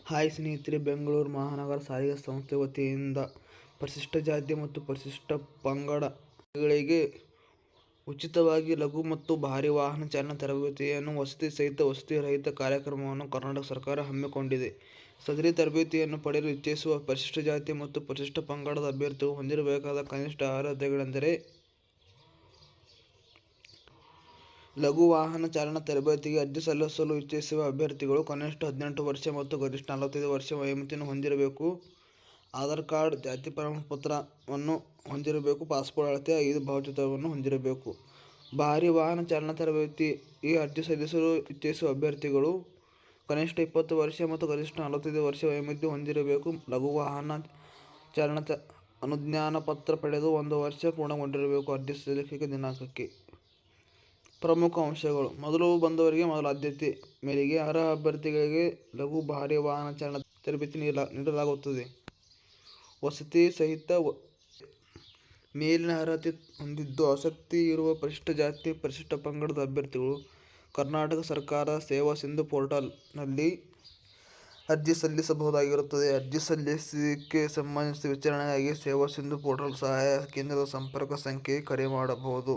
Hi ಸ್ನೇಹಿತರೆ, ಬೆಂಗಳೂರು ಮಹಾನಗರ ಸಾರಿಗೆ ಸಂಸ್ಥೆ ವತಿಯಿಂದ ಪರಿಶಿಷ್ಟ ಜಾತಿ ಮತ್ತು ಪರಿಶಿಷ್ಟ ಪಂಗಡಗಳಿಗೆ ಉಚಿತವಾಗಿ ಲಘು ಮತ್ತು ಭಾರೀ ವಾಹನ ಚಾಲನಾ ತರಬೇತಿಯನ್ನು ವಸತಿ ಸಹಿತ ವಸತಿ ರಹಿತ ಕಾರ್ಯಕ್ರಮವನ್ನು ಕರ್ನಾಟಕ ಸರ್ಕಾರ ಹಮ್ಮಿಕೊಂಡಿದೆ. ಸದರಿ ತರಬೇತಿಯನ್ನು ಪಡೆಯಲು ಇಚ್ಛಿಸುವ ಪರಿಶಿಷ್ಟ ಜಾತಿ ಮತ್ತು ಪರಿಶಿಷ್ಟ ಪಂಗಡದ ಅಭ್ಯರ್ಥಿಗಳು ಹೊಂದಿರಬೇಕಾದ ಕನಿಷ್ಠ ಅರ್ಹತೆಗಳೆಂದರೆ: ಲಘು ವಾಹನ ಚಾಲನಾ ತರಬೇತಿಗೆ ಅರ್ಜಿ ಸಲ್ಲಿಸಲು ಇಚ್ಛಿಸುವ ಅಭ್ಯರ್ಥಿಗಳು ಕನಿಷ್ಠ 18 ವರ್ಷ ಮತ್ತು ಗರಿಷ್ಠ 45 ವರ್ಷ ವಯೋಮಿತಿಯನ್ನು ಹೊಂದಿರಬೇಕು. ಆಧಾರ್ ಕಾರ್ಡ್, ಜಾತಿ ಪ್ರಮಾಣ ಪತ್ರವನ್ನು ಹೊಂದಿರಬೇಕು. ಪಾಸ್ಪೋರ್ಟ್ ಅಳತೆಯ 5 ಭಾವಚಿತ್ರವನ್ನು ಹೊಂದಿರಬೇಕು. ಭಾರೀ ವಾಹನ ಚಾಲನಾ ತರಬೇತಿಗೆ ಅರ್ಜಿ ಸಲ್ಲಿಸಲು ಇಚ್ಛಿಸುವ ಅಭ್ಯರ್ಥಿಗಳು ಕನಿಷ್ಠ 20 ವರ್ಷ ಮತ್ತು ಗರಿಷ್ಠ 45 ವರ್ಷ ವಯೋಮಿತಿ ಹೊಂದಿರಬೇಕು. ಲಘು ವಾಹನ ಚಾಲನಾ ಅನುಜ್ಞಾನ ಪತ್ರ ಪಡೆದು 1 ವರ್ಷ ಪೂರ್ಣಗೊಂಡಿರಬೇಕು. ಅರ್ಜಿ ಸಲ್ಲಿಕೆ ದಿನಾಂಕಕ್ಕೆ ಪ್ರಮುಖ ಅಂಶಗಳು: ಮೊದಲು ಬಂದವರಿಗೆ ಮೊದಲ ಆದ್ಯತೆ ಮೇರೆಗೆ ಅರ್ಹ ಅಭ್ಯರ್ಥಿಗಳಿಗೆ ಲಘು ಭಾರೀ ವಾಹನ ಚಾಲನಾ ತರಬೇತಿ ನೀಡಲಾಗುತ್ತದೆ. ವಸತಿ ಸಹಿತ ಮೇಲಿನ ಅರ್ಹತೆ ಹೊಂದಿದ್ದು ಆಸಕ್ತಿ ಇರುವ ಪರಿಶಿಷ್ಟ ಜಾತಿ, ಪರಿಶಿಷ್ಟ ಪಂಗಡದ ಅಭ್ಯರ್ಥಿಗಳು ಕರ್ನಾಟಕ ಸರ್ಕಾರದ ಸೇವಾ ಸಿಂಧು ಪೋರ್ಟಲ್ನಲ್ಲಿ ಅರ್ಜಿ ಸಲ್ಲಿಸಬಹುದಾಗಿರುತ್ತದೆ. ಅರ್ಜಿ ಸಲ್ಲಿಕೆಗೆ ಸಂಬಂಧಿಸಿದ ವಿಚಾರಣೆಗಾಗಿ ಸೇವಾ ಸಿಂಧು ಪೋರ್ಟಲ್ ಸಹಾಯ ಕೇಂದ್ರದ ಸಂಪರ್ಕ ಸಂಖ್ಯೆಗೆ ಕರೆ ಮಾಡಬಹುದು.